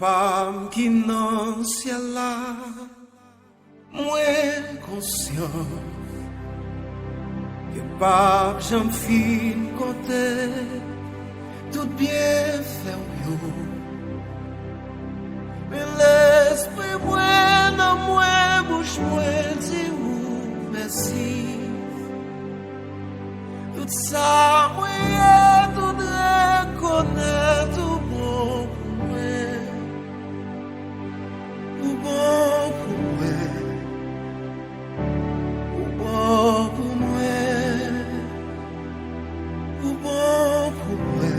Papa qui non ciel là, moins conscient que pas j'en fin côté tout bien fait yo. Mais l'esprit moi dans moi bouche moi dit ou merci. Tout ça moi tout reconnaître tout bon pour moi. Tout bon pour moi. Tout bon pour moi. Tout bon pour moi.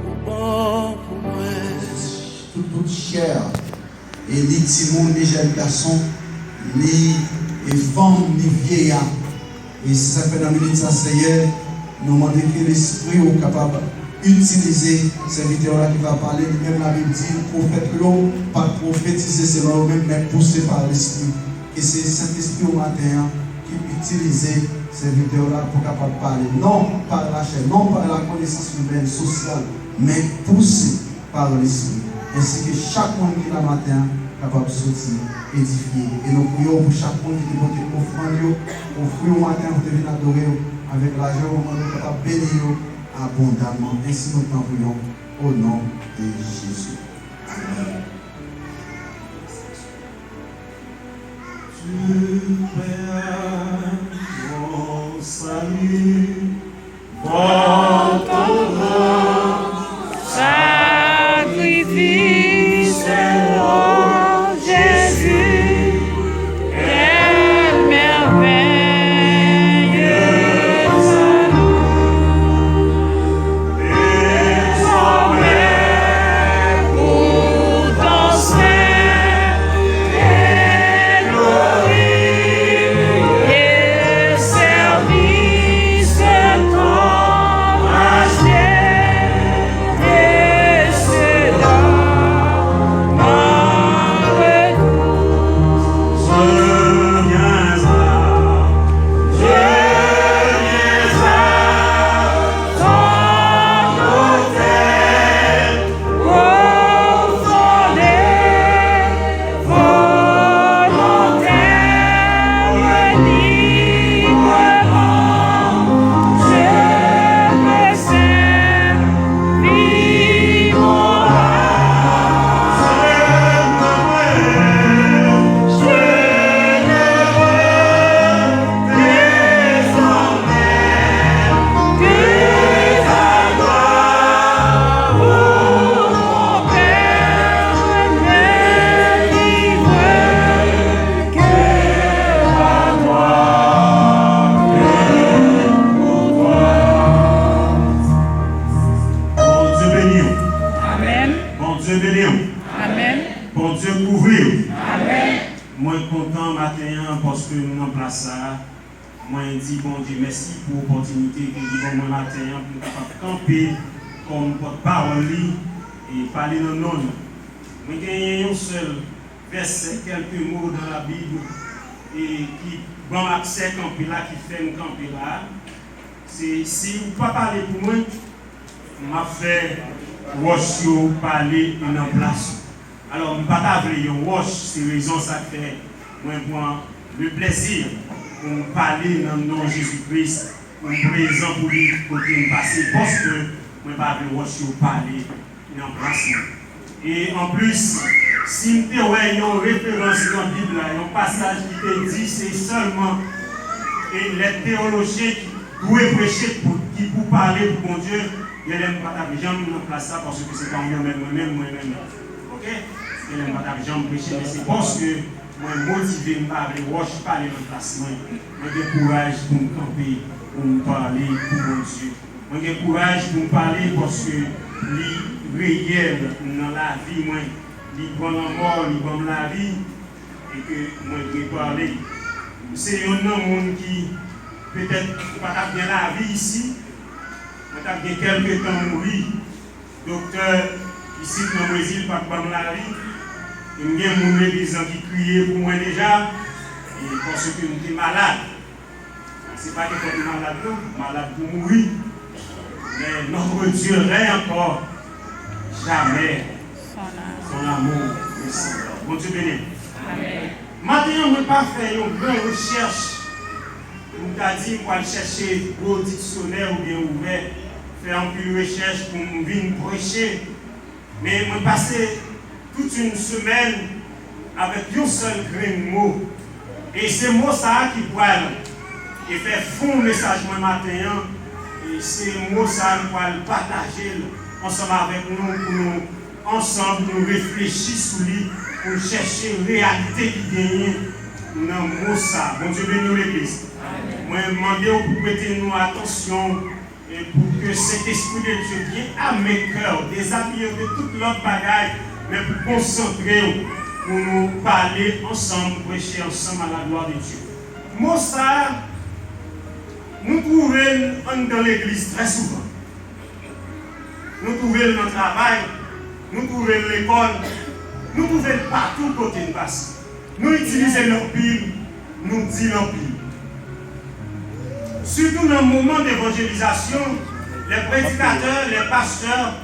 Tout bon pour moi. Toute chair et ni Timon, ni jeune garçon, ni femme, ni vieillard. Et si ça fait dans la minute, ça c'est hier, nous demandons que l'esprit est capable d'utiliser ces vidéos-là qui va parler, même la Bible dit, prophète l'homme, pas prophétiser selon eux-mêmes, mais poussé par l'esprit. Et c'est cet esprit au matin qui utilise ces vidéos-là pour capable parler, non par la chair, non par la connaissance humaine, sociale, mais poussé par l'esprit. Ainsi que chaque monde qui est là matin capable de sortir, édifier. Et nous prions pour chaque monde qui porte offrande, offrir au matin pour venir adorer avec l'argent, nous sommes capables de bénir abondamment. Ainsi nous t'en prions au nom de Jésus. Amen. Tu paies mon salut, pour ton grand sacrifice. Merci pour l'opportunité que nous avons matin pour camper comme porte-parole et parler dans nos noms. Nous avons un seul verset, quelques mots dans la Bible et qui bon accès camper là, qui fait nous camper là. C'est si vous ne pouvez pas parler pour moi, je vais faire wash parler en place. Alors, je ne vais pas parler de wash, c'est raison ça fait moi le plaisir. Pour parler dans le nom de Jésus-Christ, pour présent pour lui, pour qu'il passe, parce que je ne vais pas parler dans le place. Et en plus, si vous avez une référence dans la Bible, un passage qui te dit c'est seulement les théologiens qui doivent prêcher pour parler pour mon Dieu, je n'aime pas ta jambe dans la place parce que c'est pas moi-même. Ok? Je n'aime pas ta jambe prêcher, mais c'est parce que moi motivé me parler, je parler dans le placement. Moi j'ai courage pour me camper, pour me parler pour mon Dieu. Moi j'ai courage pour me parler parce que les réel dans la vie, moi, les bonnes en mort, les bonnes la vie, et que moi je vais parler. C'est un homme qui peut-être pas bien la vie ici, mais a bien quelques temps mourir. Docteur ici dans le Brésil, pas bien la vie. Il y a des gens qui criaient pour moi déjà, et parce que j'étais malade. Ce n'est pas que j'étais malade pour mourir. Mais notre Dieu règne encore. jamais son amour. Merci. Bon Dieu béni. Maintenant, je ne vais pas faire une grande recherche. Je me dit, je vais chercher un dictionnaire ou bien ouvert, faire un peu de recherche pour venir prêcher. Mais je vais passer toute une semaine avec un seul grain de mot. Et c'est moi ça qui parle et faire fond message moi matin. Et c'est moi ça qui va partager ensemble avec nous pour nous ensemble nous réfléchir sur lui pour chercher la réalité qui gagne dans le mot ça. Bon Dieu bénisse l'église. Moi je demande pour prêter nous attention et pour que cet esprit de Dieu vienne à mes cœurs, déshabiller de toute l'autre bagaille, mais pour concentrer pour nous parler ensemble, prêcher ensemble à la gloire de Dieu. Moi ça, nous trouvons dans l'église très souvent. Nous trouvons dans le travail, nous trouvons l'école, nous trouvons partout côté de passe. Nous utilisons l'empire, nous disons l'empire. Surtout dans le moment d'évangélisation, les prédicateurs, les pasteurs,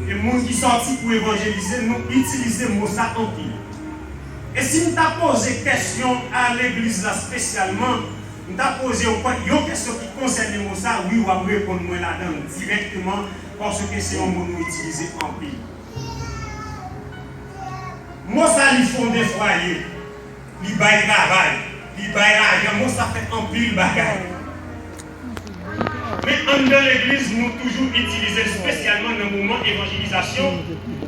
les gens qui sont sortis pour évangéliser, nous utilisons le mot ça empire. Et si nous avons posé une question à l'église là spécialement, nous avons posé une question qui concerne le mot ça, oui, on va répondre là-dedans directement parce que c'est un mot nous utilisé en pile. Moi, ça, ils font des foyers, ils baillent travail, ils baillent l'argent, moi, ça fait en pile bagaille. Mais dans l'église, nous toujours utilisé spécialement dans le moment d'évangélisation.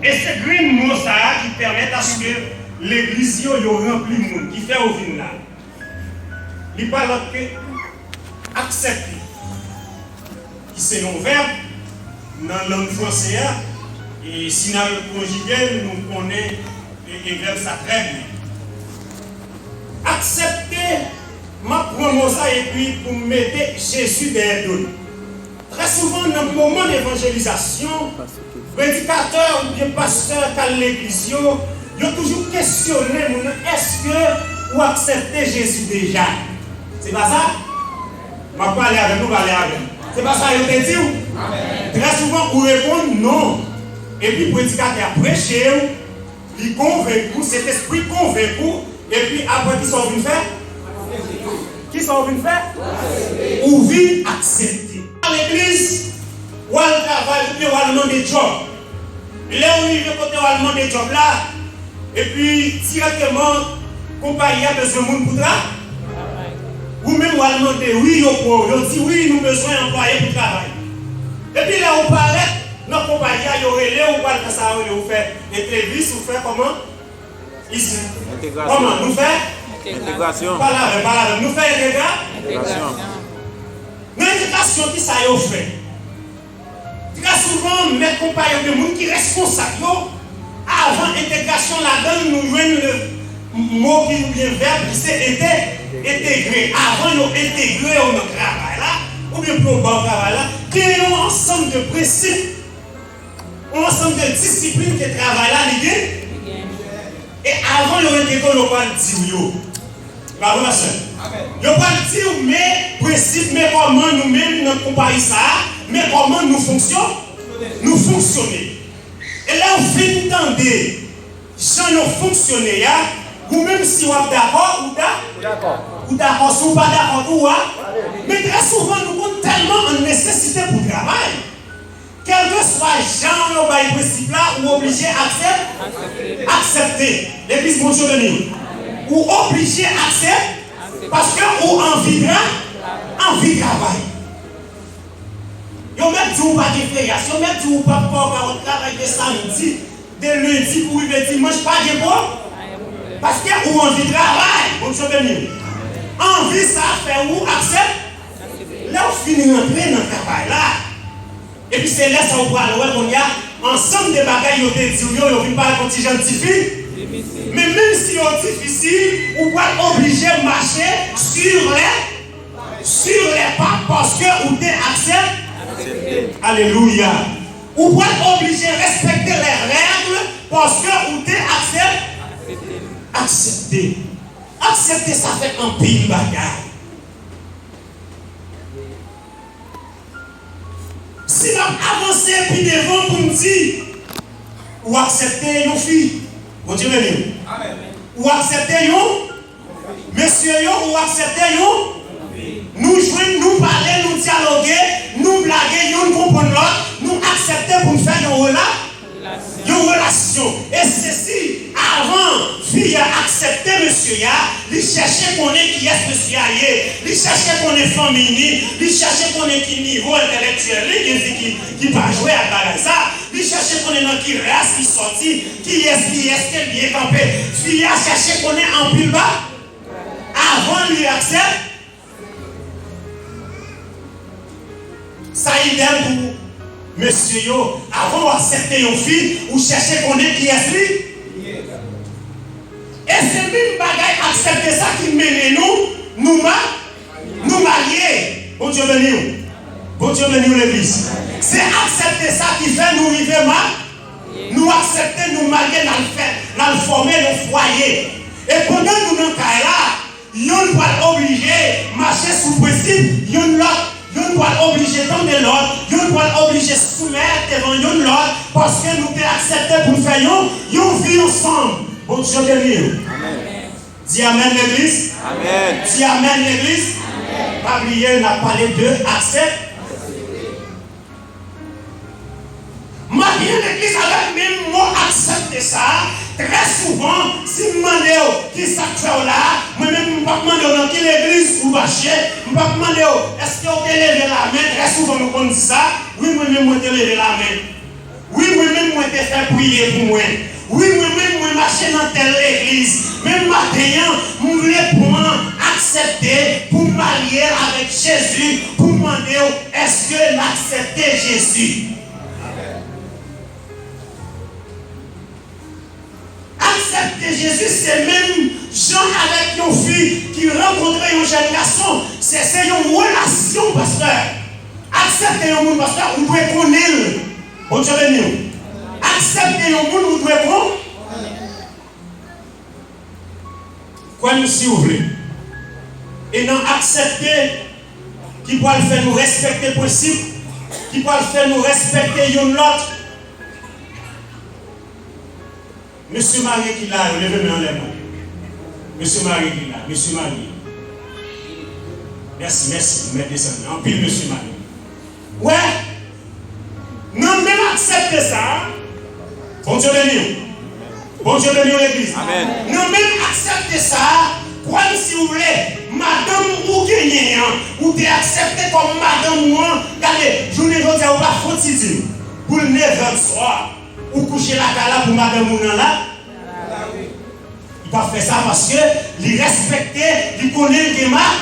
Et c'est green mot ça qui permet à ce que l'église yo rempli de monde qui fait au vin là. Il parle que accepter. Qui c'est un verbe dans la langue française et si nous le conjugué, nous connaissons les verbes ça très bien. Accepter ma promo ça et puis pour mettre Jésus derrière nous. Très souvent dans le moment d'évangélisation, prédicateur ou bien pasteur dans l'église, ils ont toujours questionné est-ce que vous acceptez Jésus déjà? C'est pas ça? Je vais parler avec nous, parler avec nous. C'est pas ça, ils te dit? Très souvent, vous répondez non. Et puis, le prédicateur prêché, il convaincu, cet esprit convaincu, et puis après, qui sont venus faire? Qui sont venus faire? Ou venus accepter. Dans l'église, ou à le travail, ou à le demander job. Là, on y vient côté où demander job là. Et puis, directement, compagnie a besoin de monde pour travailler. Ou même, on demande oui, on dit oui, nous avons besoin d'employés pour travailler. Et puis là, on parle, notre compagnie a relé, on parle de ça, on fait entrevue, on fait comment? Ici. Comment? Nous fait? Intégration. Pas là, nous fait intégration. L'intégration qui ça y fait. Très souvent, mes compagnons de monde qui sont responsables, avant l'intégration là-dedans, nous jouons le mot qui nous vient verbe qui c'est intégré. Avant nous intégrer au travail là, ou bien pour le travail là, créons un ensemble de principes, un ensemble de disciplines qui travaillent là, liés. Et avant nous intégrer, nous pas dire yo. Pas vrai ça. Nous pas dire mes principes, mais comment nous-mêmes nous compagnie ça, mais comment nous fonctionnons. Et là, on fait entendre, gens nous fonctionner, ou même si on est d'accord, ou d'accord, si on n'est pas d'accord, mais très souvent, nous avons tellement en nécessité pour le travail. Quel que soit gens, nous avons principe là, ou obligé à accepter. L'église, bonjour de nous. Ou obligé à accepter, parce que ou envie de travail. Yo même dit ou pas de fériation, même dit ou pas pour travail de samedi, de lundi pour le dimanche, pas de bon. Parce que ou envie de travail, on se bénit. Envie ça fait ou accepte. Là on finit d'entrer dans le travail là. Et puis c'est là ça on voit on y a ensemble de bagages yo te dit yo vient pas contingent difficile. Mais même si c'est difficile, on va obligé de marcher sur les pas parce que vous acceptez. Alléluia. Ou va obligé de respecter les règles parce que vous acceptez. Accepter, ça fait un pile bagarre. Si nous avançons puis devant pour nous dire, ou accepter une fille. Bon Dieu béni. Ou accepter une monsieur ou accepter une. Nous jouons, nous parler, nous dialoguer, nous blaguer, nous comprendre l'autre, nous accepter pour faire une relation. Et ceci, avant, fille accepter monsieur ya, il cherchait qu'on est qui est monsieur ya, il cherchait qu'on est famille, il cherchait qu'on est qui niveau intellectuel, qui va jouer à ça, il cherchait qu'on est dans qui race, qui sorti, qui est qu'elle bien campé. Fille a cherché qu'on est en pile bas, avant lui accepte. Ça y est pour monsieur yo, avant d'accepter une fille, ou chercher qu'on est qui est lui. Et c'est même bagaille accepter ça qui mène nous marier. Bon Dieu béni. Bon Dieu béni l'église. C'est accepter ça qui fait nous vivre mal. Nous accepter nous marier dans le former le foyer. Et pendant nous dans le cas là, nous pas obligé de marcher sous principe, nous ne pas obligé de l'autre, nous ne pas obligé de soumettre devant l'autre, parce que nous sommes acceptés pour faire une vie ensemble. Bon Dieu béni. Amen. Dis Amen l'église. Amen. Dis Amen l'église. Pas oublier, on a parlé de accepter. Ma bien l'église avec même mot accepter ça. Très souvent, si je me demande qui ça fait là, moi-même, je ne vais pas demander qui l'église ou marcher, je ne vais pas demander est-ce que vous avez levé la main. Très souvent, nous disons ça. Oui, moi-même, je vais lever la main. Oui, moi-même, je vais faire prier pour moi. Oui, moi-même, je vais marcher dans telle église. Même matin, je voulais prendre, accepter, pour m'allier avec Jésus, pour demander est-ce que j'accepte Jésus. Accepter Jésus, c'est même Jean avec une fille qui rencontrait un jeune garçon. C'est une relation, pasteur. Accepter un monde, pasteur, vous devez connaître. Bon Dieu béni. Accepter un monde, vous devez connaître. Quoi nous si ouvrez. Et non accepter qui peut faire nous respecter le principe, qui peut faire nous respecter l'autre. Monsieur Marie qui l'a, levez-moi en l'air. Monsieur Marie qui l'a, Monsieur Marie. Merci, vous mettez ça. En pile, Monsieur Marie. Ouais. Non, même accepter ça. Bon Dieu béni. Bon Dieu béni l'église. Amen. Non, même accepter ça. Comme si vous voulez, madame ou gagnez, ou t'es accepté comme madame ou regardez, je ne veux dire pas faut dire. Pour le 9h soir. Ou coucher la cala pour madame ou non là. Il va faire ça parce que il respecte, il connaît le débat.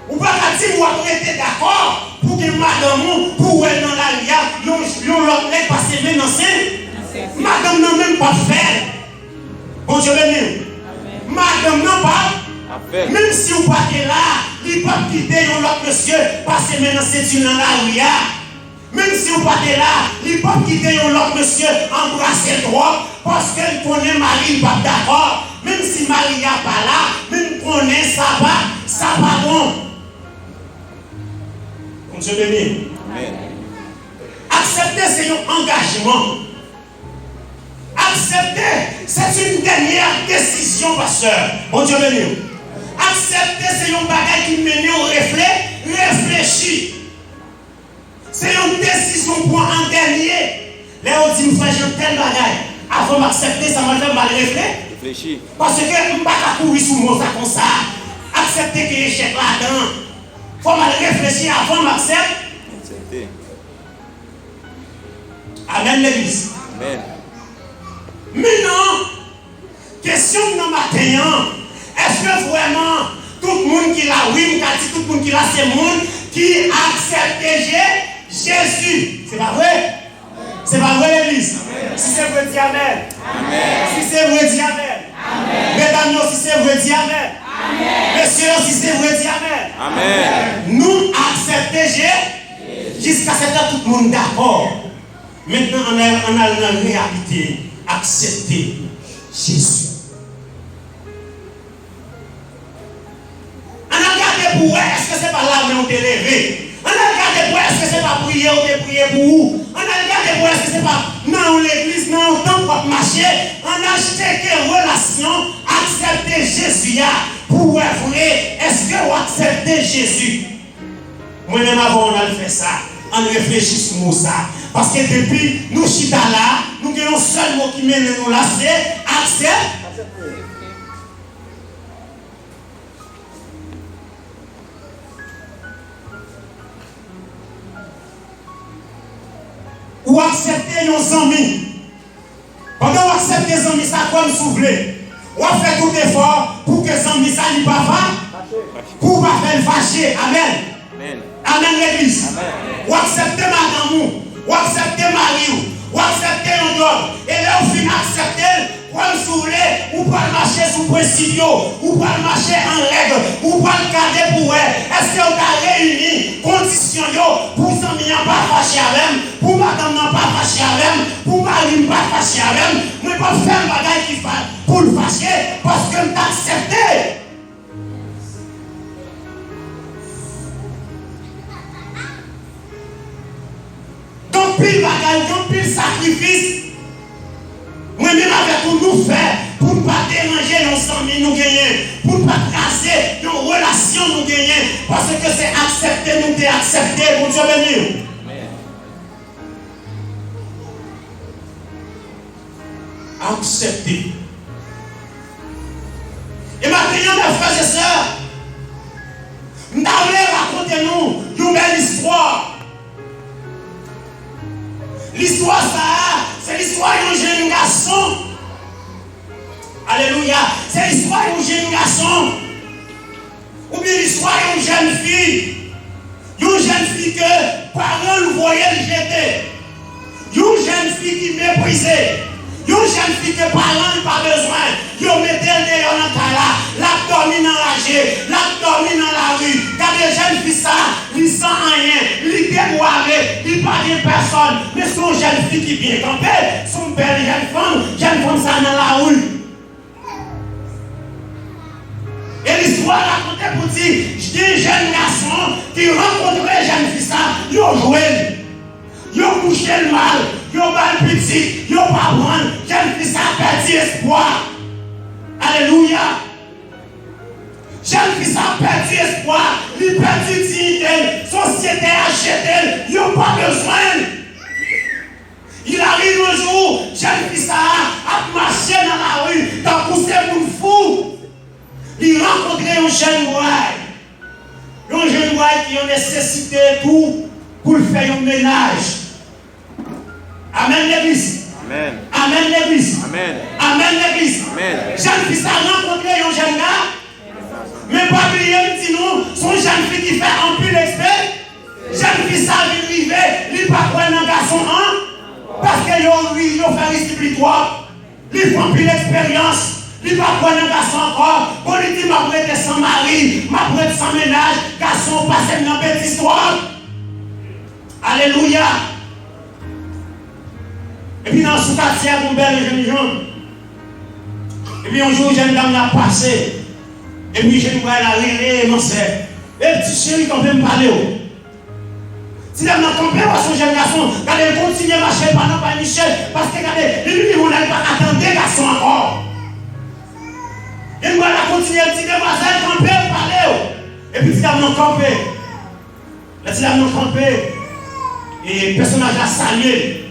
Ou pas dire vous êtes d'accord pour que madame ou pour elle dans la lia, l'autre nèg passer même enceinte. Madame n'a même pas fait. Bon Dieu béni. Madame n'a pas. Même si vous partez là, il pas quitter l'autre monsieur passer même enceinte dans la lia. Même si vous partez là, il ne peut pas quitter l'autre monsieur embrasser toi parce qu'elle connaît Marie, pas d'accord. Même si Marie n'est pas là, même connaît ça va bon. Bon Dieu béni. Accepter, c'est un engagement. Accepter, c'est une dernière décision, pasteur. Bon Dieu béni. Accepter, c'est un bagage qui mène au réfléchir. C'est une décision pour en dernier. Là, on dit, nous faisons tel bagage. Avant d'accepter, ça m'a fait mal réfléchir. Parce que je ne peux pas courir sous mon sac comme ça. Accepter que l'échec là-dedans. Il faut mal réfléchir avant d'accepter. Amen, l'église. Amen. Maintenant, question de matin. Est-ce que vraiment tout le monde qui l'a, oui, tout le monde qui l'a, c'est le monde qui accepte Jésus? C'est pas vrai? C'est pas vrai l'église? Si c'est vrai, dis Amen. Amen. Si c'est vrai, dis Amen. Amen. Mesdames, si c'est vrai, dis Amen. Amen. Messieurs, si c'est vrai, dis Amen. Amen. Nous acceptons Jésus. Jusqu'à ce temps, tout le monde d'accord. Maintenant, on a la réalité. Accepter Jésus. On a regardé pour est-ce que c'est pas là où on t'est levé? On a regardé pour est-ce que c'est pas prier ou t'es prié pour où? On a regardé pour est-ce que c'est pas dans l'église dans le temps pour marcher, on a acheté des relations, accepter Jésus pour vrai. Est-ce que vous acceptez Jésus? Moi-même avant on a fait ça. On réfléchit sur ça. Parce que depuis nous chita là, nous avons un seul mot qui mène nous là, c'est accepter. Ou accepter nos amis. Pendant que vous acceptez les amis, ça comme souffler. Ou fait tout effort pour que les amis ça n'y pas pour pas faire fâcher. Amen. Amen l'église. Ou accepter madame, ou accepter mari, ou accepter un homme. Et là, au final, accepter, comme souffler, ou pas marcher sous principe, ou pas marcher en règle, ou pas le garder pour elle. Est-ce que vous avez réuni conditions pour que les amis n'ont pas fâché avec, pour madame n'ont pas fâché avec, pour mari n'ont pas fâché avec, mais pas faire un bagage qui fait pour le fâcher, parce que vous acceptez. Donc, pile bagage, donc pile sacrifice, moi-même avec pour nous faire, pour ne pas déranger nos amis, nous gagner, pour ne pas casser nos relations, nous gagner, parce que c'est accepter, nous accepter, pour Dieu béni. Accepter. Et maintenant, mes frères et sœurs, nous allons raconter nous une belle histoire. L'histoire, ça, c'est l'histoire d'un jeune garçon. Alléluia. C'est l'histoire d'un jeune garçon. Ou bien l'histoire d'une jeune fille. Une jeune fille que parents le voyaient le jeter. Une jeune fille qui méprisait. Une jeune fille que parents n'ont pas besoin. Ils mettaient le nez dans le cas la dormi dans la rue, la dormi dans la rue. Quand les jeunes filles ça, ils sans rien, ils déboirent, ils pas de personne. Mais son jeune fille qui vient camper, son belle jeune femme ça dans la rue. Et l'histoire racontée pour dire, je dis un jeune garçon qui rencontrait jeune fille ça, ils ont joué. Ils ont couché le mal, ils ont pas le petit, ils n'ont pas prendre, jeune fille ça perdu espoir. Alléluia. Jeune fille ça perdu espoir, il perdu dignité, société achète, ils n'ont pas besoin. Il arrive un jour, jeune fille ça a marché dans la rue, t'as poussé pour le fou. Il rencontrait un jeune boy. Un jeune boy qui a nécessité tout pour faire un ménage. Amen l'église. Amen. Amen l'église. Amen. Amen l'église. Amen. Jeune fille a rencontré un jeune gars. Mais pas oublier, dit nous, son jeune fille qui fait un peu l'expert. Jeune fille a arrivé, il ne pas prendre un garçon parce que il a fait explicatoire. Il prend plus l'expérience. Il ne va pas prendre un garçon encore. Pour lui dire, ma prête sans mari, ma prête sans ménage, garçon passe dans une belle histoire. Alléluia. Et puis dans ce quartier, il y a une belle jeune gens. Et puis un jour, une jeune dame a passé. Et puis jeune dame a riré, mon frère. Et petit chéri, quand même parler. Si dame n'a compris pas son jeune garçon, quand elle continue à marcher pendant par Michel, parce que regardez, lui, on n'a pas attendu garçon encore. Et nous allons continuer à dire, demoiselle, camper, parler. Et puis, si nous camper, là, si nous camper, et le personnage a salué.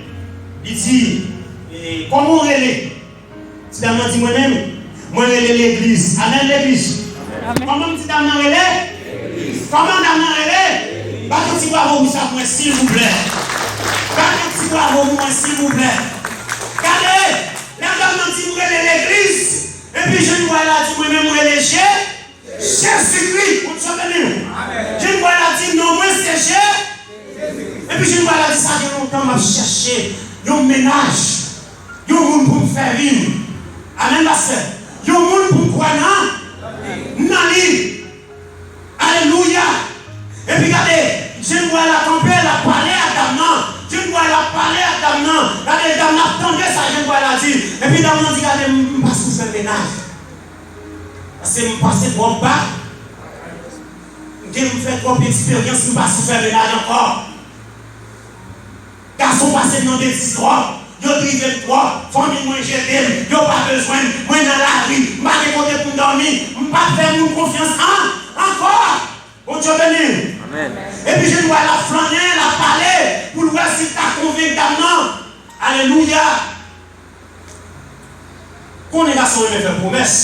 Il dit, comment on relève? Si nous dit moi-même, moi relève l'église. Amen l'église. Comment nous dit nous relève? Comment nous relève? Pas que tu vas vous ça pour s'il vous plaît. Pas que tu vas vous s'il vous plaît. Regardez, là, nous dit nous relève l'église. Et puis je ne vois là, tu peux même reléger Jésus-Christ, pour te souvenir. Je ne vois là, tu non, moi c'est Jésus. Et puis je ne vois là, ça fait longtemps, m'a cherché, un ménage, un monde pour me faire vivre. Amen, ma soeur. Un monde pour me croire, non? Nani. Alléluia. Et puis regardez, je ne vois là, ton père a parlé à Damnan. Je ne vois là, parler à Damnan. Regardez, Damnan attendait ça, je ne vois là, dit. Et puis Damnan dit, regardez, je passe pour faire ménage. Parce que je passe trop bas. Je fais trop d'expérience, je passe pour faire ménage encore. Garçon passé dans des histoires. yo drivé toi, famille moi jeté, yo pas besoin, moi dans la rue, m'a côté pour dormir, pas faire mon confiance encore. Bon Dieu béni. Amen. Et puis je dois la flâner, la parler pour voir si tu as convaincu d'amener. Alléluia. Qu'on est garçon il me fait promesse.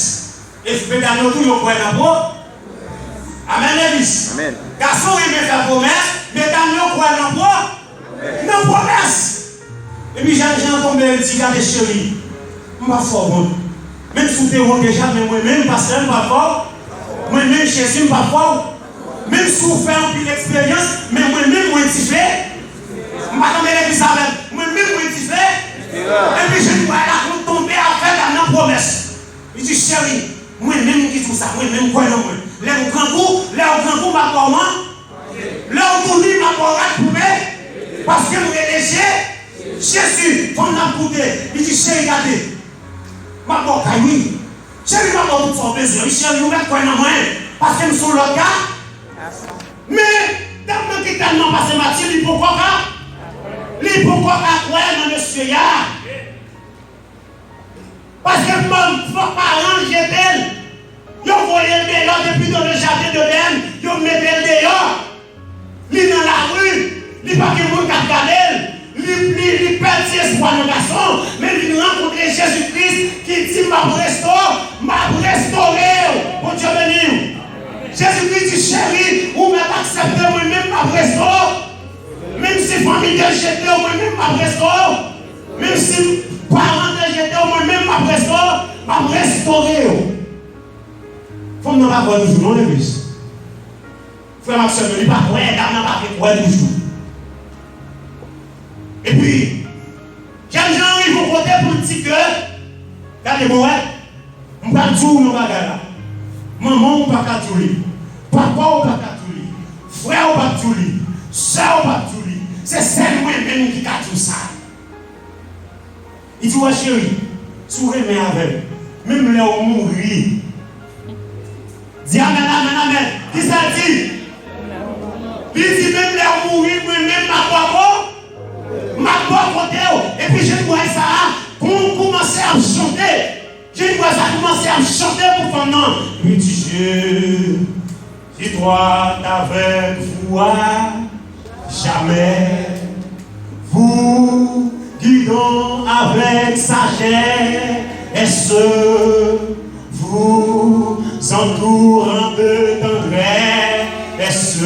Et je peux donner tout le point d'abord. Amen, l'église. Amen. Garçon il me fait promesse, mais dans le point d'abord. Non promesse. Et puis j'ai entendu un petit gars de chérie. Je ne suis pas fort bon. Même si tu es déjà, mais moi-même, parce que je ne suis pas fort. Moi-même, Jésus, je ne suis pas fort. Même si vous faites un peu d'expérience, mais moi-même, moi, je fais. Je ne vais pas tomber l'église avec. Moi-même, moi, je fais. Et puis je dois la tomber à faire la promesse. Il dit, chérie, moi-même, qui tout ça, moi-même, quoi, non, moi. Là, au grand coup, ma parole, là, au tourne, ma parole, pour parce que vous êtes léger. Jésus, comme on a écouté, il dit, chérie, regardez. Ma parole, oui. Chérie, ma parole, tout son besoin. Chérie, vous mettez quoi, non, moi. Parce que nous sommes le gars. Mais, dans le qui tellement passé Mathieu, il pourquoi pas? Il pourquoi pas quoi dans monsieur ya? Parce que mon parent, j'étais. Ils voyaient le dehors depuis dans le jardin de l'Éden. Ils mettaient le dehors. Ils dans la rue. Ils pas que le monde qui regarde. Ils perdent espoir dans le garçon. Mais ils rencontrent Jésus-Christ qui dit m'a restauré. Bon Dieu béni. Jésus-Christ dit, chérie, vous m'avez accepté moi-même ma restaure. Même si famille de jeté moi-même ma restaure. Même si parents de jeté moi-même ma restaure. Ma restaurer. Faut que nous ne pas voir toujours, non, l'église. Frère Maxime, il ne pas voir, il n'a pas voir toujours. Et puis, j'aime gens, ils vont voter pour le petit cœur. Regardez-moi, on ne va pas tout nous bagarre. Maman, on ne va pas tout lui. Papa, on ne va pas tout lui. Frère, on ne va pas tout lui. Soeur, on ne va pas tout lui. C'est celle moi-même qui a tout ça. Il dit, ouais, chérie, tu remets avec. Même là où mourir. Dis amen, amen, amen. Qui ça dit? Il dit, même là où mourir, moi-même, ma côté. Et puis, je vois ça, qu'on commence à chanter. Je vois ça commencer à chanter pour ton nom. Il dit, si toi t'avais foi, jamais vous guidons avec sagesse, vous entourant de tendresse,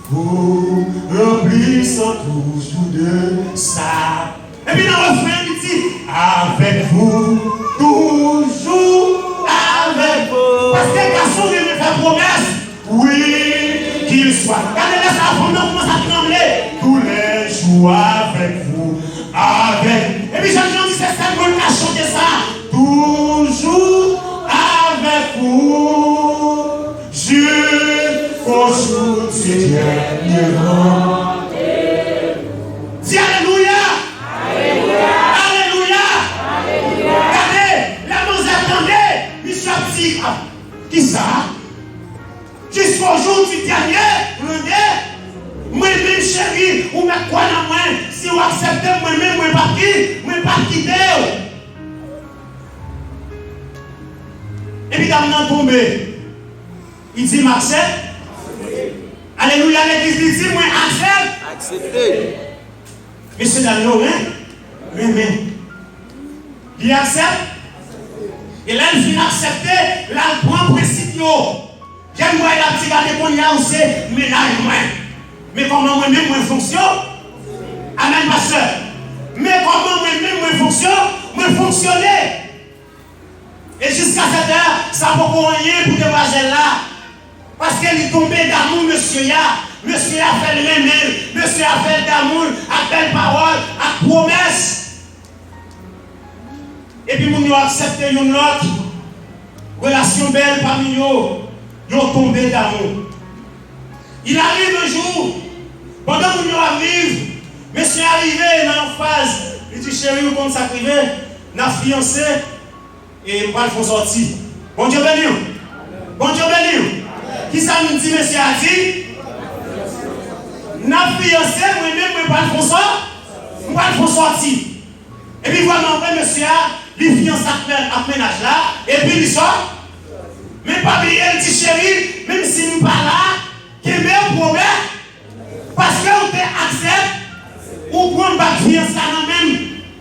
vous remplissant toujours de ça. Et puis dans le refrain, il dit, avec vous, toujours avec vous. Parce que les garçons viennent me faire promesse. Oui, qu'il soit. Regardez-les, ça commence à trembler. Tous les jours avec vous. Avec. Et puis Jean-Jean dit, c'est ça qu'on a chanté ça. Toujours avec vous. Jusqu'au jour du dernier rendez-vous. Dis Alléluia. Alléluia. Alléluia. Regardez, la nous attendait. Il soit petit. Qui ça? Jusqu'au jour du dernier rendez-vous. Moi-même, chérie, ou mettre quoi dans moi? Si vous acceptez moi-même, moi pas quitter. Et puis, quand on est tombé, il dit, m'accepte. Alléluia, l'église dit, moi, accepte. Acceptez. Mais c'est dans l'eau, hein? Mais. Il accepte. Et là, il vient accepter, là, il prend principe. J'aime voir la petite garde qu'on y a aussi, ménage moi. Mais comment moi-même, moi, fonctionne? Amen, ma soeur. Mais comment moi-même, moi, fonctionne? Moi, fonctionner. Et jusqu'à cette heure, ça ne peut rien pour demoiselle là. Parce qu'elle est tombée d'amour, monsieur ya. Monsieur a fait le même, monsieur a fait d'amour, à belle parole, à promesse. Et puis, nous avons accepté une autre relation belle parmi nous. Ils ont tombé d'amour. Il arrive un jour, pendant que nous arrivons, monsieur est arrivé dans une phase. Il dit, chérie, vous comptez ça privé, nous avons fiancé et nous allons sortir. Bon Dieu béni. Bon Dieu béni. Qui ça nous dit, monsieur a dit? Nous avons fiancé, moi-même, nous allons sortir. Nous allons sortir. Et puis voilà, mon frère, monsieur, il fiance à ménage là, et puis il sort. Mais pas oublier, il dit chérie, même si nous ne pas là, qu'il y a un problème, parce que vous acceptez, ou pour une fiance là même,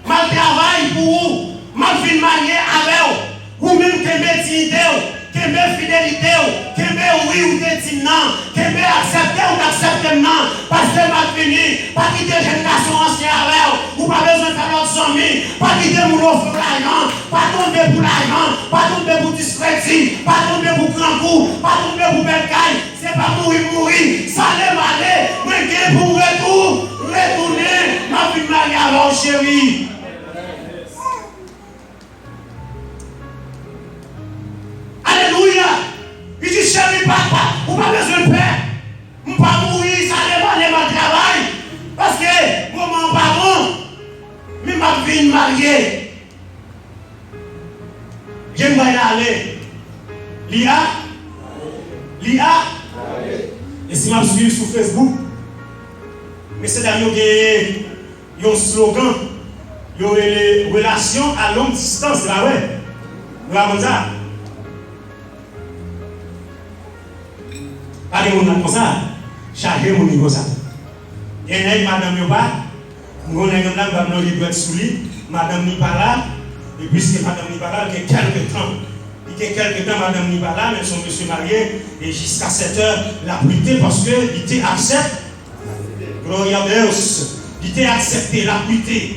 mal travail pour vous, mal fin marié avec vous, ou même qu'il y a une dignité, qu'il y a une fidélité, qu'il y a oui ou des non, qu'il y a accepté ou d'accepter non, parce que mal fini, pas quitter génération ancienne avec vous, ou pas besoin de faire notre amis, pas quitter mon offre pour l'argent, pas tomber pour l'argent, pas tomber pour discrédit, pas tomber pour grand coup, pas tomber pour belle caille, c'est pas mourir, ça l'est malé, mais qui pour retourner, ma vie mariée avant chérie. Alléluia. Il dit, chérie, papa, vous n'avez pas besoin de paix. Je ne vais pas mourir, ça dépend de mon travail. Parce que, moi, mon parent, mais ma vie mariée. J'aimerais aller. Lia? Et si je suis sur Facebook, mais c'est d'ailleurs qu'il y a un slogan, il y a les relations à longue distance, là, ouais. Nous avons ça. Pas de monde comme ça, chargez mon niveau ça. Et madame Yoba, nous avons un livre sous lui, madame n'est pas là, et puisque madame n'est pas là, il y a quelques temps. Il y a quelques temps, madame n'est pas là, mais son monsieur marié, et jusqu'à 7 heures, la pluie parce qu'il était accepté. Gloria a Deus, il était accepté, la pluie.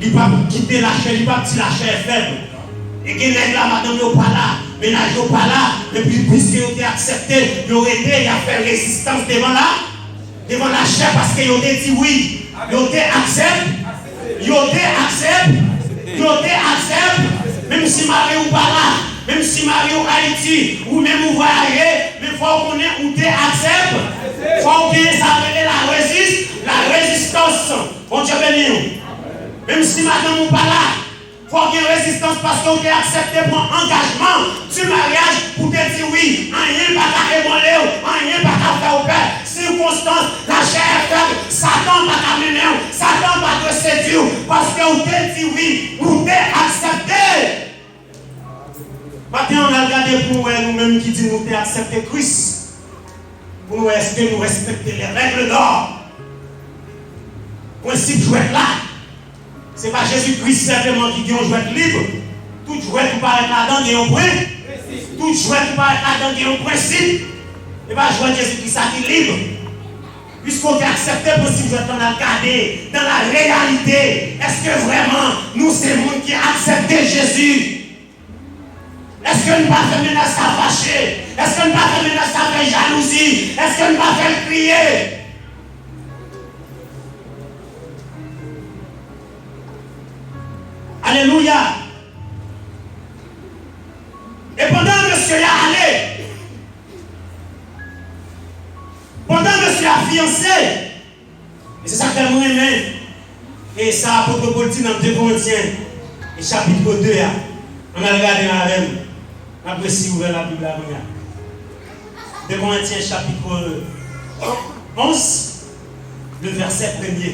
Il n'a pas quitté la chair, il n'a pas dit la chair faible. Et qu'il est là, madame n'est pas là. Ménage n'est pas là, et puis puisqu'il a été accepté, il aurait été, il a fait résistance devant la chair parce qu'il a dit oui. Il a été accepté, même si Marie ou pas là, même si Marie ou Haïti, ou même ou voyager, mais il faut qu'on ait ou t'es accepté. Il faut qu'il y ait la résistance. Bon Dieu béni. Même si madame ou pas là, il faut qu'il y ait résistance parce qu'on a accepté pour engagement du mariage pour te dire oui, rien pas qu'à ébranler, rien pas qu'à faire au père. Circonstance, la chair est faible, Satan pas qu'à mener, Satan pas te séduire parce qu'on te dit oui, pour te accepter. Maintenant, on a regardé pour nous-mêmes qui dit nous t'es accepté Christ. Pour nous, est-ce que nous respectons les règles d'or? Principe jouet là. Ce n'est pas Jésus-Christ simplement qui dit on jouet libre. Tout jouet qui paraît là-dedans, il y a un principe. Tout jouet qui paraît là-dedans, il y a un principe. Et pas jouet Jésus-Christ qui est libre. Puisqu'on est accepté pour si vous êtes dans la garder, dans la réalité, est-ce que vraiment nous, c'est le monde qui a accepté Jésus? Est-ce que nous ne pas faire menace à fâcher? Est-ce que nous ne pas faire menace à faire jalousie? Est-ce que nous ne pas faire crier? Alléluia. Et pendant que monsieur est allé, pendant que monsieur a fiancé, et c'est ça que moi aimé, et ça apôtre Paul dit dans 2 Corinthiens, et chapitre 2, on a regardé la même, après si vous ouvrez la Bible là, 2 Corinthiens chapitre 11, le verset 1er,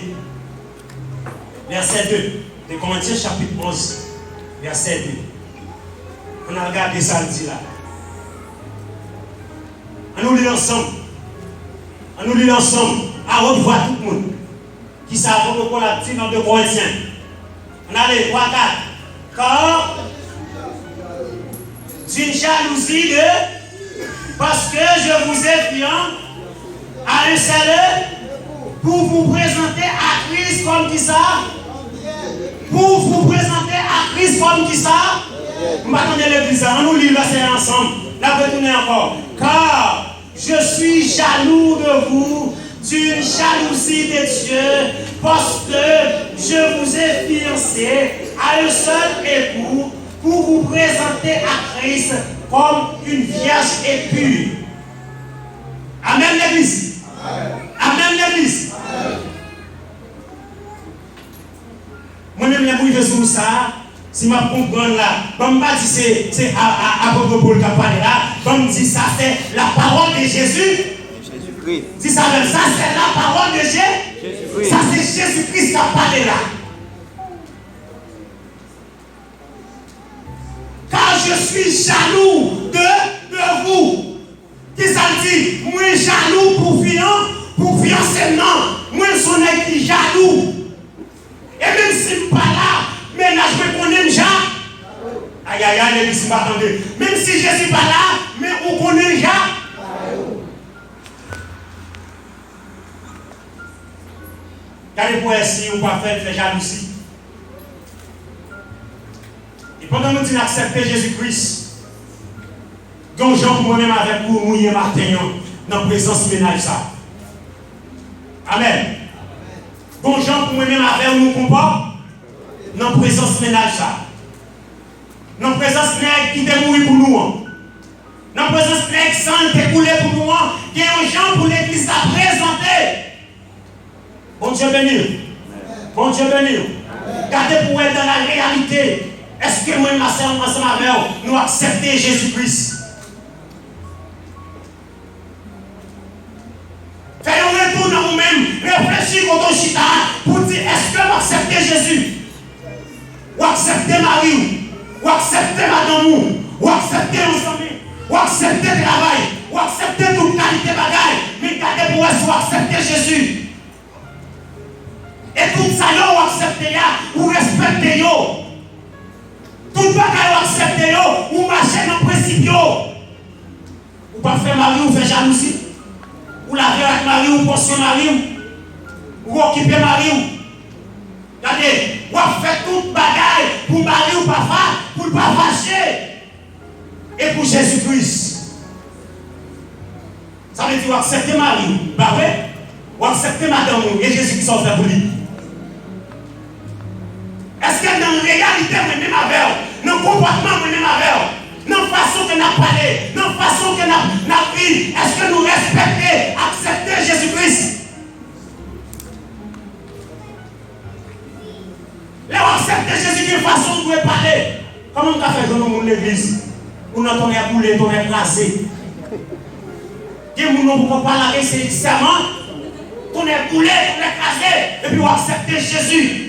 verset 2. 2 Corinthiens chapitre 11, verset 2. On a regardé ça le dit là. On nous lit ensemble. On nous lit ensemble. À haute voix tout le monde. Qui savent qu'on a dit dans 2 Corinthiens. On a les 3, 4. Car d'une jalousie de parce que je vous ai fiant à un seul pour vous présenter à Christ comme qui ça. Pour vous présenter à Christ comme qui ça. On va attendre l'église, on nous lit là, c'est ensemble. Là, retournez encore. Car je suis jaloux de vous, d'une jalousie de Dieu, parce que je vous ai fiancé à un seul époux pour vous présenter à Christ comme une vierge et pure. Amen, l'église. Amen, l'église. Moi-même, les bouilles sur ça, si je comprends là, je ne vais pas dire c'est apôtre Paul qui a parlé là, je vais dire ça c'est la parole de Jésus. Si ça veut ça c'est la parole de Jésus. Ça c'est Jésus-Christ qui a parlé là. je suis jaloux de vous. Qui ça dit? Moi jaloux pour fiancé, non. Moi son qui jaloux. Et même si je ne suis pas là, ménage me connaît déjà. Aïe aïe aïe, l'église m'attendait. Même si je ne suis pas là, mais on connaît déjà. Regardez pour essayer ou pas faire de jalousie. Et pendant que nous acceptons Jésus-Christ, donc Jean pour moi-même avec vous, mouiller matin, dans la présence ménage ça. Amen. Bon Jean pour moi-même avec nous compas, dans la présence ménage ça. Dans la présence ménage qui est mourir pour nous. Dans la présence ménage qui s'est coulé pour nous, qui est un Jean pour l'église à présenter. Bon Dieu béni. Bon Dieu béni. Gardez pour être dans la réalité. Est-ce que moi et ma soeur, ensemble avec nous acceptons Jésus-Christ? Faites un retour dans vous-même. Réfléchissez contre Chita pour dire est-ce que vous acceptez Jésus? Ou acceptez Marie? Ou acceptez madame? Ou acceptez ensemble? Ou acceptez le travail? Ou acceptez toute qualité de bagaille? Mais gardez pour être ou acceptez Jésus. Et tout ça, vous acceptez, vous respectez. Tout bagaille, vous acceptez, vous marchez dans le principe. Vous ne pas faire mari, vous faites jalousie. Vous lavez avec mari, vous pensez mari. Vous occupez mari. Regardez, vous faites tout bagaille pour mari ou papa, pour ne pas fâcher. Et pour Jésus-Christ. Ça veut dire vous acceptez mari, bah ouais. Vous acceptez madame et Jésus-Christ en fait pour lui. Est-ce que dans la réalité, moi-même avec, dans le comportement, moi-même avec, dans la façon que nous avons parlé, dans la façon que nous avons vécu, est-ce que nous respectons, acceptons Jésus-Christ? Là, on accepte Jésus d'une façon de parler. Comment on a fait dans l'église? On a ton air boulé, ton air glacé. Qui est mon nom pour parler, c'est serment. Ton air boulé, ton air glacé. Et puis on accepte Jésus.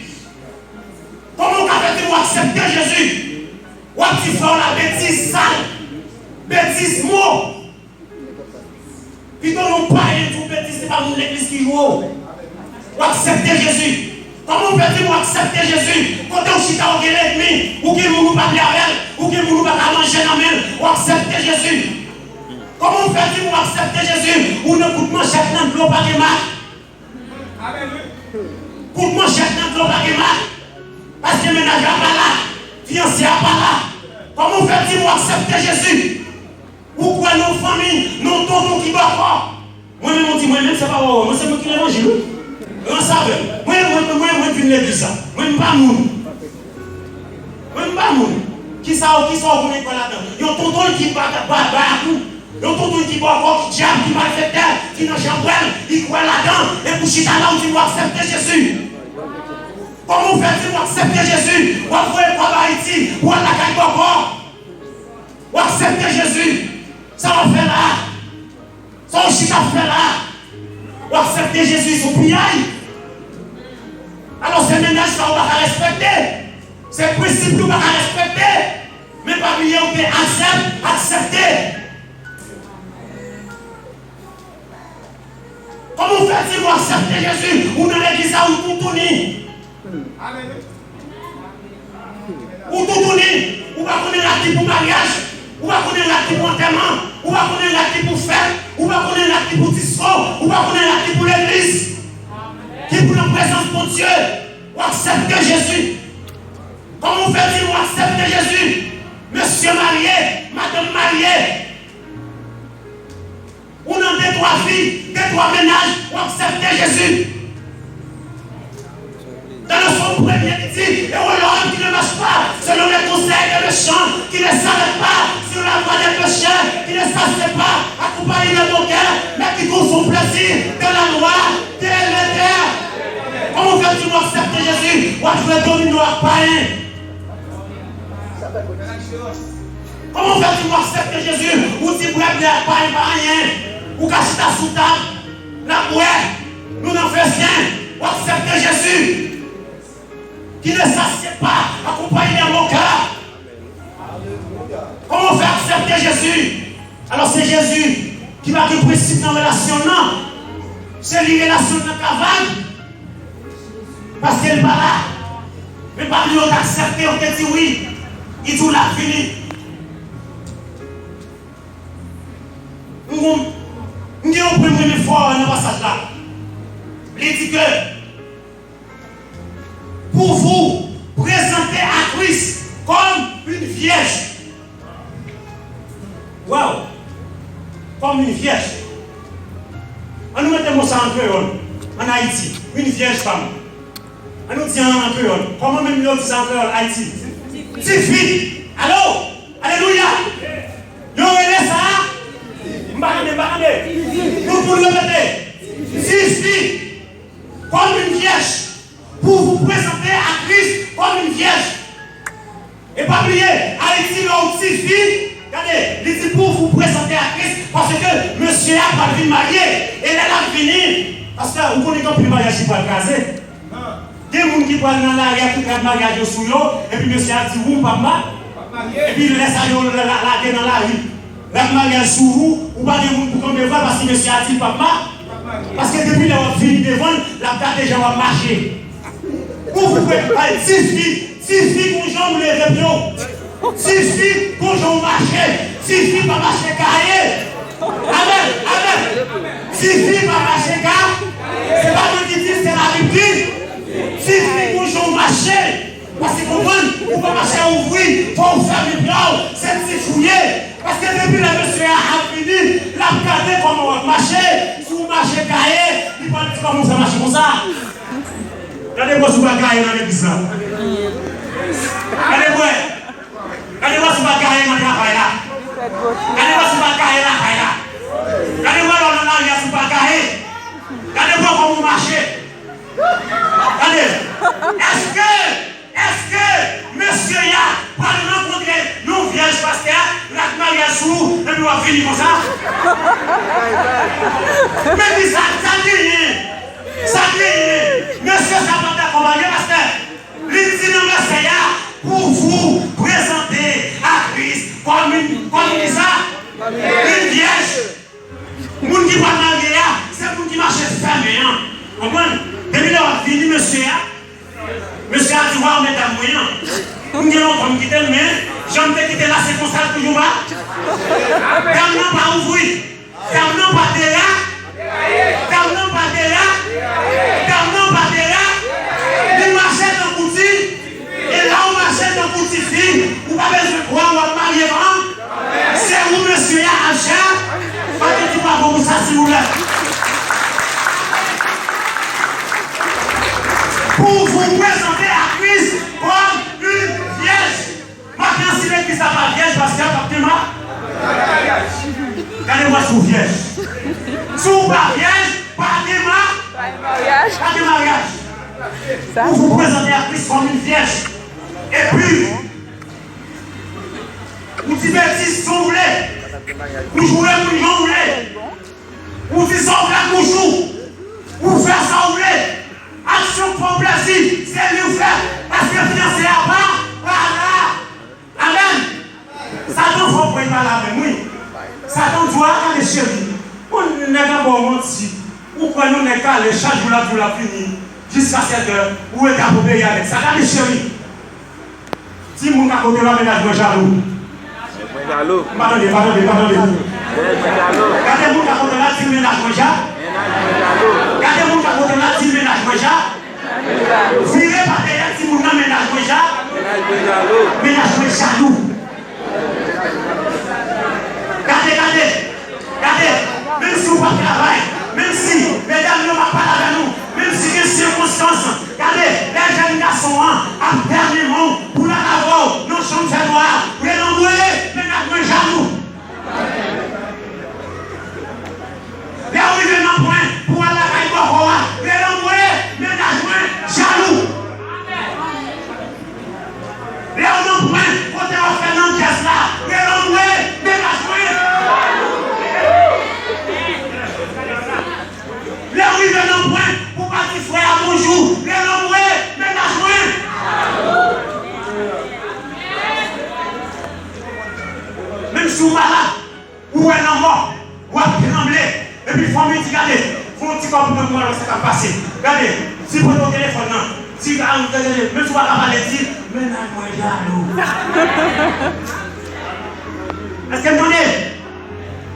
Comment on a fait pour accepter Jésus? Ou tu fais la bêtise sale, bêtise mot. Puis quand on parle de bêtise, c'est pas l'église qui joue. Ou accepter Jésus. Comment on fait pour accepter Jésus? Quand on chita au l'ennemi, ou qu'il ne pas bien avec, ou qu'il ne pas manger dans la ou accepter Jésus. Comment on fait pour accepter Jésus? Ou ne coûte manchette dans le l'eau par les mains. Coûte manchette dans le l'eau par les mains. Parce que ménage n'est pas là, fiancé n'est pas là. Comment fait-il pour accepter Jésus? Pourquoi nos familles, nos tontons qui doivent pas? Moi-même, on dit, moi-même, c'est pas moi, moi, c'est moi qui l'évangile. On savait. Moi, je suis l'église. Moi, je ne suis pas moun. Moi, je ne suis pas moun. Qui ça, qui sont au école là-dedans? Il y a un tonton qui bat à coup. Il y a un tonton qui bat à qui diable, qui malfaiteur, qui n'a jamais il croit là-dedans. Et pour chita là, on dit, accepter Jésus. Comment fait-il pour accepter Jésus? Ou après pour Haïti, ou à la Caïboko? Ou accepter Jésus? Ça va faire là. Ça aussi va faire là. Ou accepter Jésus, son priaille. Alors c'est ménage ça, on va respecter. C'est principe qu'on va respecter. Mais pas bien, on peut accepter. Comment fait-il pour accepter Jésus? Ou dans l'église où tout tourne? Ou tout tourne, ou va connaître la pour mariage, ou va connaître la pour enterrement, ou va connaître la pour fête, ou va connaître la pour disco, ou va connaître la pour l'église. Qui pour la présence de Dieu, ou accepter Jésus. Comment fait-il pour accepter Jésus? Monsieur marié, madame mariée. Ou dans des trois filles, des trois ménages, ou accepter Jésus. Dans le son premier qui dit, et l'homme qui ne marche pas selon les conseils des méchants, qui ne s'arrête pas sur la voie des pécheurs, qui ne s'assied pas accompagné de mon cœur, mais qui trouve son plaisir dans la loi de l'Éternel. Comment fait-il pour accepter Jésus? Ou je vais dominer à païen? Comment fait-il pour accepter Jésus? Ou si vous êtes à païen par rien? Ou cacher ta sous table? La bouée? Nous n'en faisons rien. Ou accepter Jésus? Qui ne s'assied pas accompagné de mon cœur. rencontrer Jésus. Alors c'est Jésus qui va être principe dans la relation. Non. C'est la relation dans la cavale. Parce qu'elle n'est pas là. Mais pas lui, on a accepté, on t'a dit oui. Il tout l'a fini. Nous avons pris une fois dans le passage là. Il dit que pour vous présenter à Christ comme une vierge. Waouh! Comme une vierge. On nous mettons ça en créole, en Haïti. Une vierge femme. On nous dit en créole. Comment même nous disons en créole, Haïti? C'est fille. Allô? Alléluia! Nous relève ça? Nous pouvons le répéter. C'est fille. Comme une vierge. Pour vous présenter à Christ comme une vierge. Et pas oublier, Haïti, là, petite fille. Regardez, il dit pour vous présenter à Christ, parce que monsieur a pas vu marié, et elle a fini. Parce que vous connaissez plus mariage qui va le caser. Il y a des gens qui parlent dans l'arrière, qui ont mariage sous l'eau, et puis monsieur a dit, vous, papa, et puis il laisse aller dans la rue. Le mariage sous vous, ou pas de gens pour comme devant, parce que monsieur a dit, papa, parce que depuis la fini devant, la date déjà va marcher. Pour vous préparer, 6 filles, qu'on jambe les réunions. 6 filles, qu'on jambe marcher. 6 filles, pas marcher carré. Amen, amen. 6 filles, pas marcher carré. C'est pas que tu dis, c'est la Bible. 6 filles, qu'on jambe marcher. Parce que vous comprenez, vous ne pouvez pas marcher à ouvrir, il faut faire du plan, c'est de fouiller. Parce que depuis le monsieur a fini, il a regardé comment on va marcher. Si vous marchez carré, il va dire comment ça marche comme ça. Regardez-moi si vous ne carré dans l'église. Regardez-moi. Regardez-moi si vous ne carré dans la travail là. Regardez-moi si vous ne carré dans la travail là. Regardez-moi dans l'arrière si vous ne carré. Regardez-moi comment vous marchez. Regardez. Est-ce que monsieur y a pas rencontré nos vierges parce que la mariage sous et puis on va finir comme ça? Mais ça dit rien. Ça dit rien. Monsieur, ça va t'accompagner parce que l'idée de monsieur pour vous présenter à Christ comme une vierge. Moun qui va marier, c'est moun qui marche fermé. Comprenez? Depuis là, on va finir monsieur. Monsieur a dit, on met un moyen. Nous disons, quitter, mais j'en vais quitter là, c'est comme ça toujours pas. Terminons par ouvrir. Terminons par derrière. Terminons par derrière. Terminons par derrière. Il marchait dans le petit. Et là, on marchait dans le petit fille. Vous n'avez pas besoin de croire, on va marier. C'est où monsieur a acheté. Pas que tu vas voir ça, s'il vous plaît. Pour vous présenter à Christ comme une vierge. Maintenant, si l'église n'a pas vierge, parce qu'il n'y a pas de mariage. Regardez-moi sous vierge. Sous pas vierge, pas de mariage. Pas de mariage. Pour vous présenter à Christ comme une vierge. Et puis, vous divertissez si vous voulez. Vous jouez pour les gens, vous voulez. Vous dites ça, vous joue. Vous faites ça, vous voulez. Action pour plaisir, c'est lui faire. Parce que financer à part, voilà. Amen. Satan, il faut prendre la même, oui. Satan doit aller chérie. On n'est pas bon menti. Ou quand nous n'est qu'à aller chaque jour la fini. Jusqu'à 7 heures. Où est-ce qu'on peut payer avec ça? Regardez chérie. Si mon gars côté là, ménage de jaloux. Pardonnez. Regardez mon gars côté là, si ménage de jaloux. Regardez mon gars côté là, si ménage de jaloux. Virez par derrière si vous n'avez ménage de jaloux. Ménage de jaloux. Regardez. Même si vous ne travaillez pas, même si mesdames ne parlent pas avec nous, même si il y a des circonstances, regardez, les jeunes garçons à dernièrement pour la avoir, nos chambres noires, pour les envoyer, ménage de jaloux. Les arrivés dans le point pour aller à la caille, les envoyer, ménage de jaloux. Les dans le point pour te faire dans le caisse là, les envoyer, ménage de jaloux. Les arrivés dans le point pour partir frère à bonjour, les envoyer, ménage de jaloux. puis, famille dit, regardez, faut un petit peu de moi, ça va passer. Regardez, si vous avez téléphone, non, si vous avez, même si vous avez parlé, dit, mais non, moi, jaloux. Est-ce que vous donnez?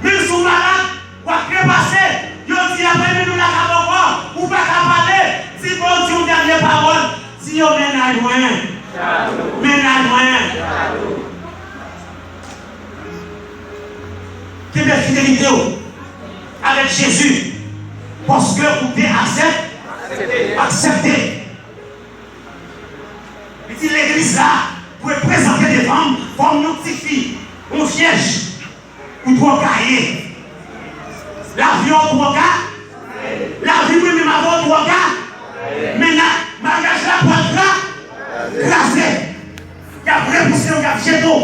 Même si vous malade, vous avez passé, vous dites, après, nous, la capote, ou pas parler, si vous dites une dernière parole, si vous ménage moyen. Ménage moyen. Quelle est la fidélité avec Jésus? Parce que vous devez accepter. Il dit l'église là, vous pouvez présenter des femmes comme nos petites filles, une vierge, ou trois cahiers. L'avion trois gars, la vie même avant trois gars. Maintenant, mariage là pour être là, crasé. Il y a repoussé, il y a jeté.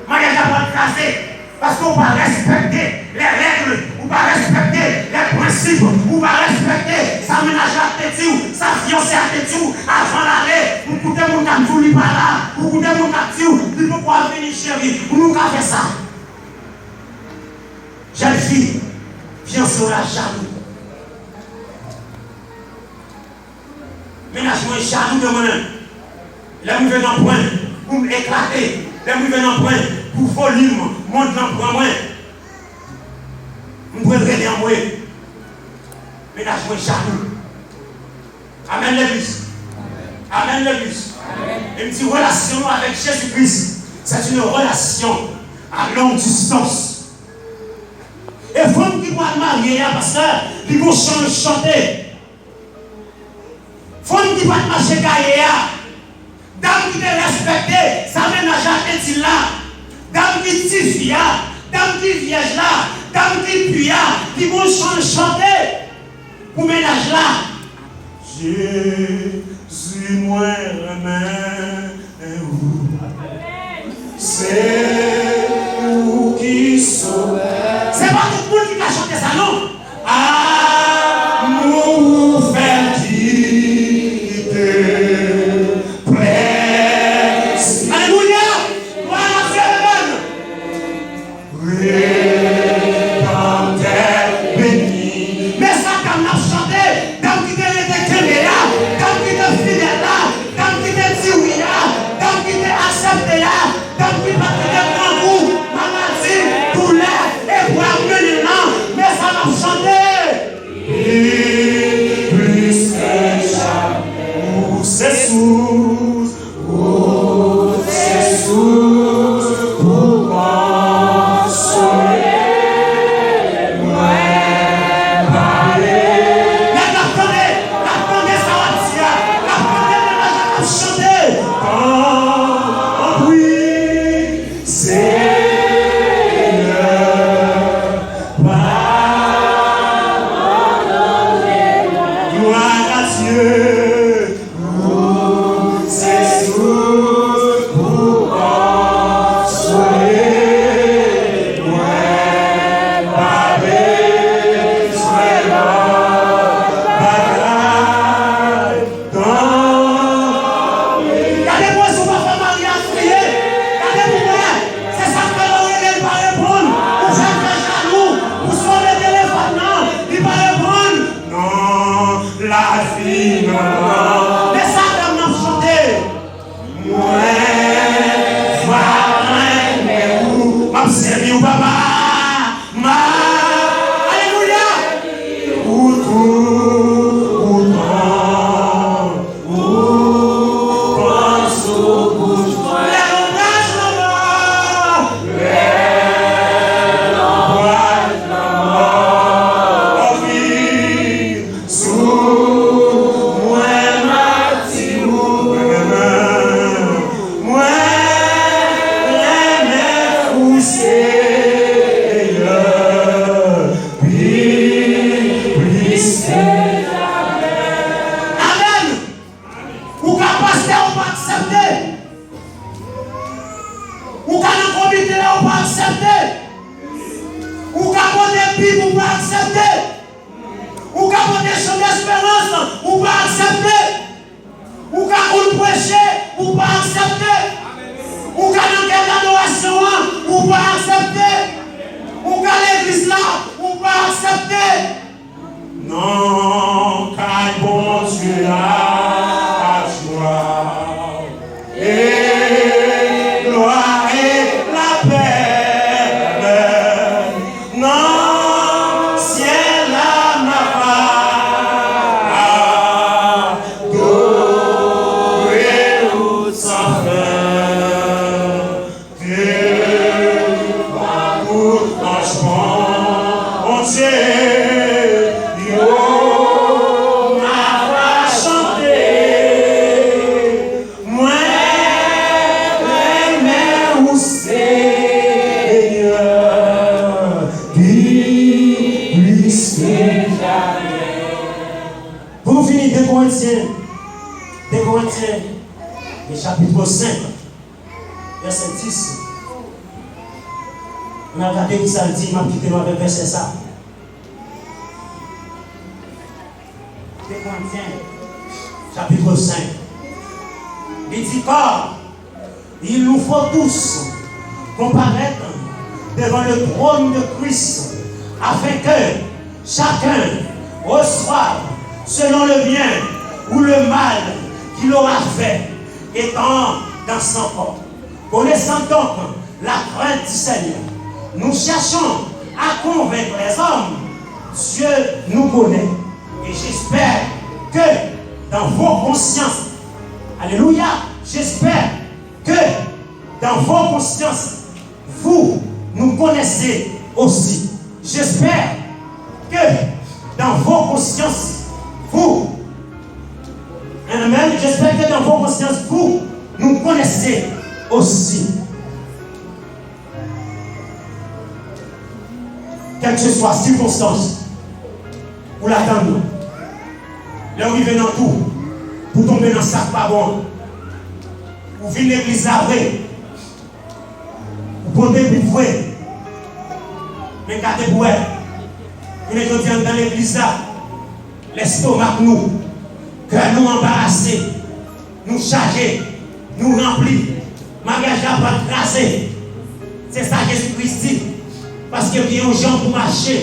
Mariage là pour être crasé. Parce qu'on va respecter les règles, on va respecter les principes, on va respecter sa ménage à tête, sa fiancée à tête, avant d'aller, pour coûter mon camp, il pas là, pour coûter mon camp, il ne peut pas venir chérie, pour nous faire ça. Jeune fille, fiancée la jaloux. Ménagement jaloux de moi-même. Là, nous venons en point pour m'éclater. Là, nous venons en point pour volume. Monte dans point moins. Nous pouvons regarder en moi. Ménagement jaloux. Amen l'église. Amen l'église. Et me dit relation avec Jésus-Christ. C'est une relation à longue distance. Et il faut qu'il soit marié parce qu'il faut chanter. Il faut qu'il soit marcher gaillé. Dame qui te respecte, ça ménage à tête là. Dame qui t'y dame qui vierge là, dame qui pue, qui vont chanter pour ménage là. Jésus, moi, c'est vous qui sauvez. C'est pas tout le monde qui va chanter ça, non? Amour fait quitter. Alléluia! Gloire à Dieu Rédempteur béni. mais ça, quand on a chanté, dame qui te était là, dame qui te fidèle là, dame qui te dit oui là, dame qui te accepté là, dame qui va te prendre goût, maladie, douleur, et pour amener là, mais ça m'a chanté. Mon Dieu, yo m'a chanté, moi mais où Seigneur, plus que jamais. Pour nous finir, 2 Corinthiens, le chapitre 5, verset 10. On a regardé qui ça dit, m'a quitté avec verset ça. 2 Corinthiens, chapitre 5. Il dit car il nous faut tous comparaître devant le trône de Christ, afin que chacun reçoive selon le bien ou le mal qu'il aura fait, étant dans son corps. Connaissant donc la crainte du Seigneur, nous cherchons à convaincre les hommes. Dieu nous connaît. Et j'espère que dans vos consciences, alléluia, j'espère que dans vos consciences, vous nous connaissez aussi. J'espère que dans vos consciences, vous, amen, j'espère que dans vos consciences, vous nous connaissez aussi. Quelle que soit la circonstance, ou l'attendre, là où il vient dans tout, pour tomber dans le sac pas bon, ou venir l'église laver, ou porter plus vrai, mais gardez pour elle. Vous êtes dans l'église là, l'estomac nous, cœur nous embarrassés, nous chargés, nous remplis, bagage là pas tracé. C'est ça Jésus-Christ dit. Parce qu'il y a des gens pour marcher,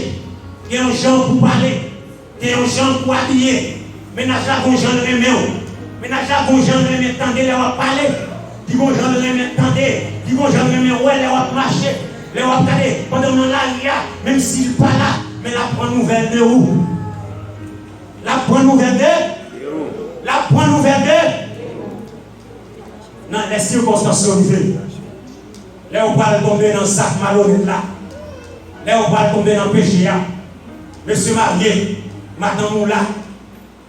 il y a des gens pour parler, il y a des gens pour habiller. Ménage là, les gens remettent. Ménage là, les gens remettent, tendez, les gens parler. Les gens remettent, tendez. Les gens remettent, ouais, les gens marcher. Les gens parler. Pendant qu'on là, même s'il n'est pas là, mais la prend nouvelle de où? La prend nouvelle de? La prend nouvelle de? Non, les circonstances sont arrivées. Là, on va tomber dans le sac malhonnête là. Là, on va tomber dans le péché. Monsieur marié, madame là,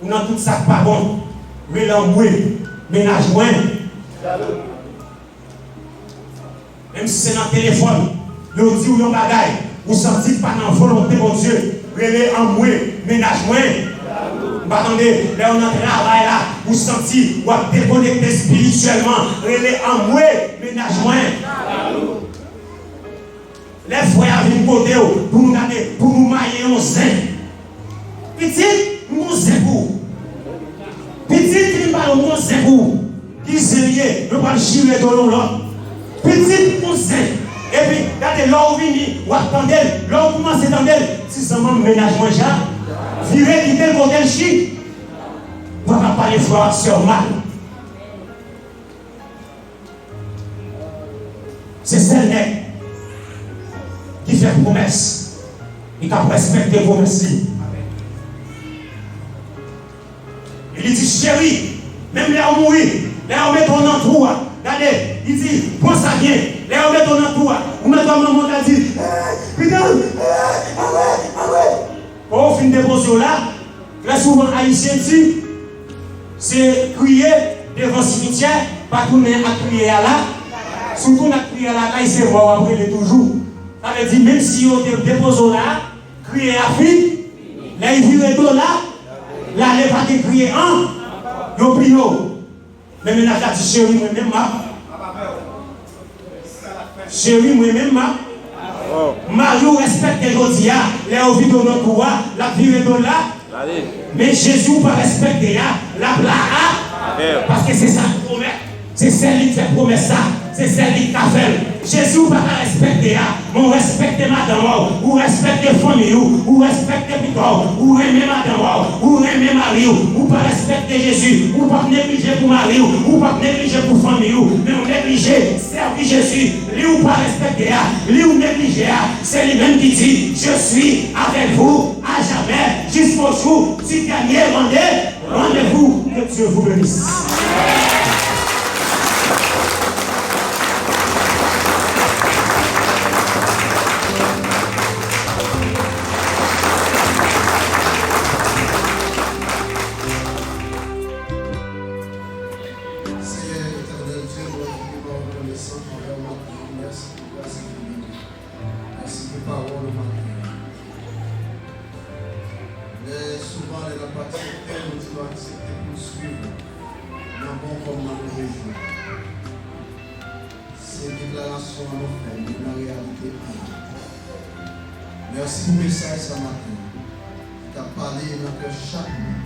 ou dans tout ça pas bon. Mais l'emboué, ménage moins. Même si c'est dans le téléphone, le dit ou yon bagaille, vous sentez pas dans la volonté de mon Dieu. Relais emboué, ménage moins. Attendez, là on a travail là, vous sentez, vous êtes déconnecté spirituellement. Relais emboué, ménage moins. Les frères viennent côté pour nous garder, pour nous mailler en zin. Petit, nous zébou. Petit, nous parlons de zébou. Qui s'est lié, nous parlons de chirer de l'autre. Petit, nous zin. Et puis, regardez, là où vous venez, vous attendez, là où vous commencez à attendre, si seulement ménage moins cher, virez, quittez le côté de chi. On ne va pas parler frères sur mal. C'est celle-là qui fait promesse et qui a respecté vos promesses. Il dit, chérie, même là où mourir, là où met ton entour, regardez, il dit, prends ça bien, là où met ton entour, ou met ton maman, il dit, putain, quand on finit de déposer là, très souvent, haïtien dit, c'est crier devant le cimetière, pas tourner à crier là, surtout à crier là, il s'est mort après les toujours. Ça veut dire, même si on dépose là, crier à fille, là, il vire de là, là, il n'est pas de crier en, il prie l'eau. Mais maintenant, il a dit, chérie, moi-même, chérie, moi-même, Mario respecte les gens, là, au vide de notre roi, la vire de là, mais Jésus va respecter la blague, parce que c'est ça la promesse, c'est celle qui fait promesse ça. C'est celle qui a fait. Jésus va respecter. On respecte madame, ou respecte famille, ou respecte Pitor, ou aimer madame, ou aimer Marie, ou pas respecter Jésus, ou pas négliger pour Marie, ou pas négliger pour famille, mais on négliger, servir Jésus, lui ou pas respecter, lui ou négliger, c'est lui-même qui dit, je suis avec vous à jamais, jusqu'au jour du dernier rendez-vous. Que Dieu vous bénisse. souvent, elle n'a pas accepté, nous devons accepter pour suivre. Dans bon comme dans le région. Ces déclarations à nos frères, mais la réalité est. Merci pour le message ce matin. Tu as parlé dans le cœur chaque mois.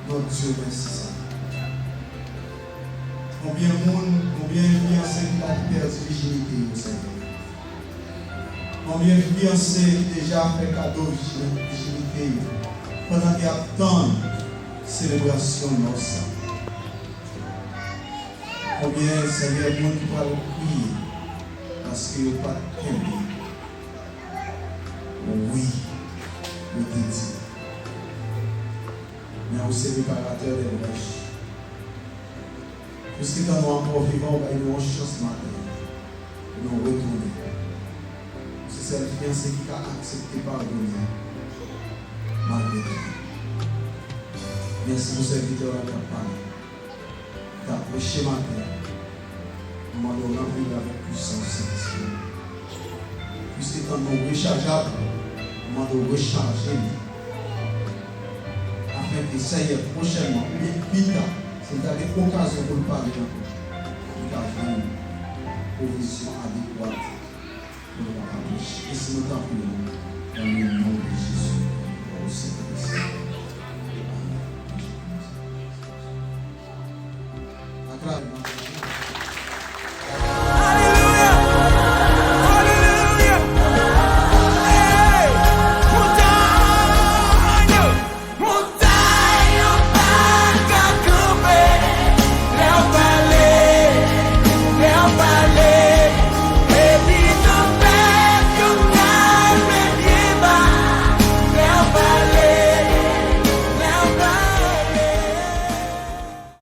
Notre Dieu, merci ça. Combien de monde, combien de fiancés qui a perdu virginité au Seigneur. Combien de fiancés qui déjà fait cadeau de virginité pendant qu'ils attendent la célébration de nos sang. Combien Seigneur de monde qui va le prier parce qu'il n'y a pas de aimé. Oui, je te dis. Mais aussi réparateur des brèches. Puisque quand nous sommes encore vivants, nous avons une chance matin de nous retourner. C'est celle fiancée qui a accepté pardonner malgré tout. Merci pour ce serviteur à la parole. Tu as prêché matin. Nous m'avons rempli avec puissance. Puisque quand nous rechargeables, nous m'avons rechargé. Afin que ça y est prochainement, plus tard, si vous avez l'occasion pour le parler, vous avez une provision adéquate pour le partager. Et si nous t'en prions,